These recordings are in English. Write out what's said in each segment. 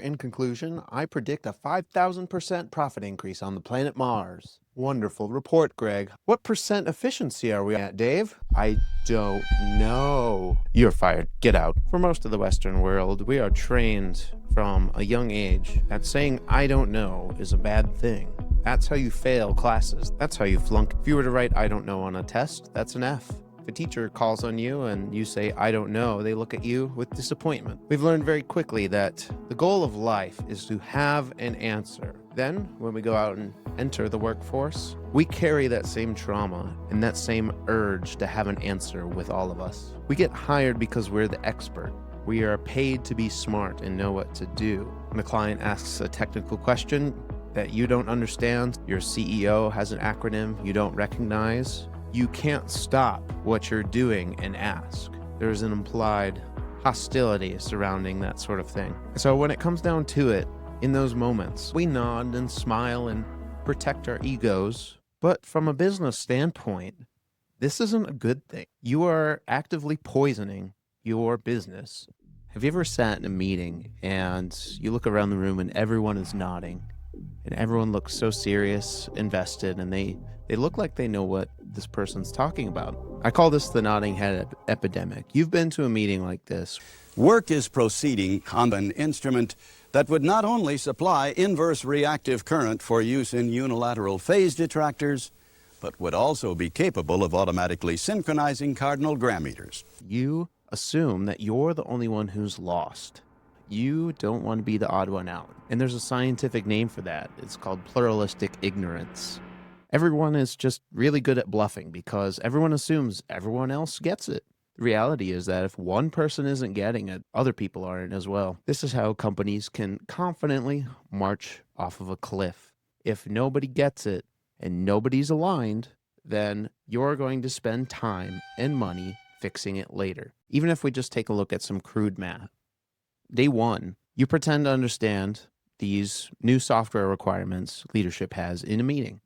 In conclusion, I predict a 5,000% profit increase on the planet Mars. Wonderful report, Greg. What percent efficiency are we at, Dave? I don't know. You're fired. Get out. For most of the Western world, we are trained from a young age that saying I don't know is a bad thing. That's how you fail classes. That's how you flunk. If you were to write I don't know on a test, that's an F. If a teacher calls on you and you say, I don't know, they look at you with disappointment. We've learned very quickly that the goal of life is to have an answer. Then, when we go out and enter the workforce, we carry that same trauma and that same urge to have an answer with all of us. We get hired because we're the expert. We are paid to be smart and know what to do. When a client asks a technical question that you don't understand, your CEO has an acronym you don't recognize, you can't stop what you're doing and ask. There's an implied hostility surrounding that sort of thing. So when it comes down to it, in those moments, we nod and smile and protect our egos. But from a business standpoint, this isn't a good thing. You are actively poisoning your business. Have you ever sat in a meeting and you look around the room and everyone is nodding and everyone looks so serious, invested, and they look like they know what this person's talking about? I call this the nodding head epidemic. You've been to a meeting like this. Work is proceeding on an instrument that would not only supply inverse reactive current for use in unilateral phase detractors, but would also be capable of automatically synchronizing cardinal grammeters. You assume that you're the only one who's lost. You don't want to be the odd one out. And there's a scientific name for that. It's called pluralistic ignorance. Everyone is just really good at bluffing because everyone assumes everyone else gets it. The reality is that if one person isn't getting it, other people aren't as well. This is how companies can confidently march off of a cliff. If nobody gets it and nobody's aligned, then you're going to spend time and money fixing it later. Even if we just take a look at some crude math. Day one, you pretend to understand these new software requirements leadership has in a meeting.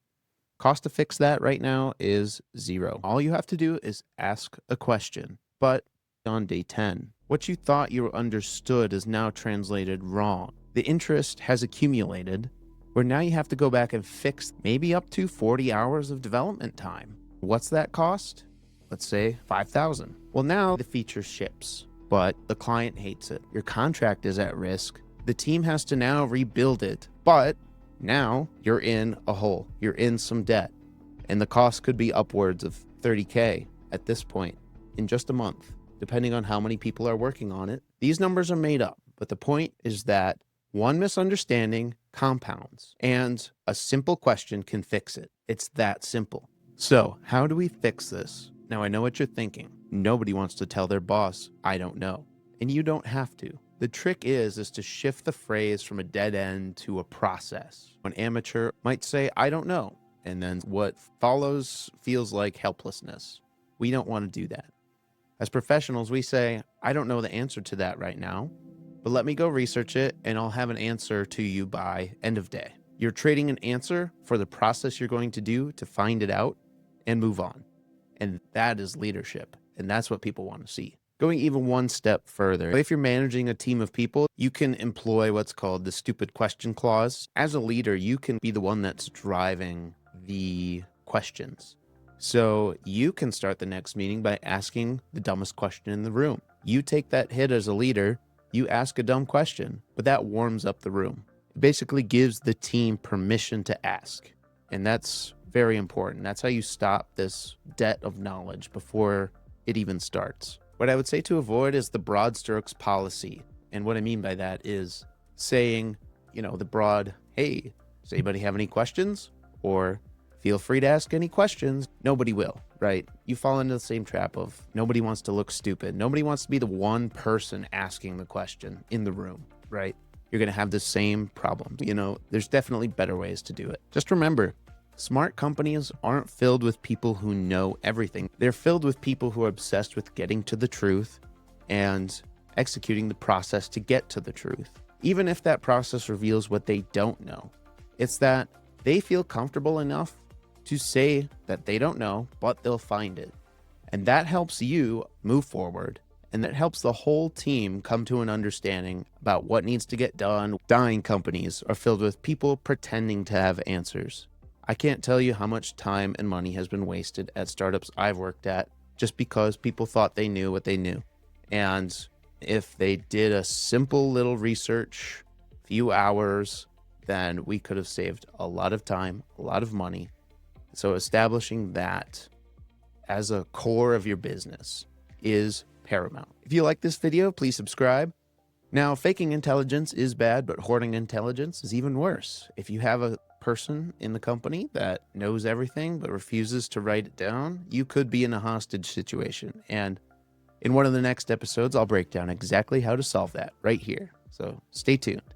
Cost to fix that right now is $0. All you have to do is ask a question. But on day 10, what you thought you understood is now translated wrong. The interest has accumulated, where now you have to go back and fix maybe up to 40 hours of development time. What's that cost? Let's say $5,000. Well, now the feature ships, but the client hates it. Your contract is at risk. The team has to now rebuild it, but now you're in a hole. You're in some debt, and the cost could be upwards of $30K at this point in just a month, depending on how many people are working on it. These numbers are made up, but the point is that one misunderstanding compounds, and a simple question can fix it. It's that simple. So how do we fix this? Now, I know what you're thinking. Nobody wants to tell their boss, I don't know. And you don't have to. The trick is to shift the phrase from a dead end to a process. An amateur might say, I don't know. And then what follows feels like helplessness. We don't want to do that. As professionals, we say, I don't know the answer to that right now, but let me go research it and I'll have an answer to you by end of day. You're trading an answer for the process you're going to do to find it out and move on. And that is leadership. And that's what people want to see. Going even one step further, if you're managing a team of people, you can employ what's called the stupid question clause. As a leader, you can be the one that's driving the questions. So you can start the next meeting by asking the dumbest question in the room. You take that hit as a leader, you ask a dumb question, but that warms up the room. It basically gives the team permission to ask. And that's very important. That's how you stop this debt of knowledge before it even starts. What I would say to avoid is the broad strokes policy. And what I mean by that is saying, the broad, hey, does anybody have any questions? Or feel free to ask any questions. Nobody will, right? You fall into the same trap of nobody wants to look stupid. Nobody wants to be the one person asking the question in the room, right? You're going to have the same problem. There's definitely better ways to do it. Just remember, smart companies aren't filled with people who know everything. They're filled with people who are obsessed with getting to the truth and executing the process to get to the truth. Even if that process reveals what they don't know, it's that they feel comfortable enough to say that they don't know, but they'll find it. And that helps you move forward. and that helps the whole team come to an understanding about what needs to get done. Dying companies are filled with people pretending to have answers. I can't tell you how much time and money has been wasted at startups I've worked at just because people thought they knew what they knew. And if they did a simple little research, few hours, then we could have saved a lot of time, a lot of money. So establishing that as a core of your business is paramount. If you like this video, please subscribe. Now, faking intelligence is bad, but hoarding intelligence is even worse. If you have a person in the company that knows everything but refuses to write it down, you could be in a hostage situation. And in one of the next episodes, I'll break down exactly how to solve that right here. So stay tuned.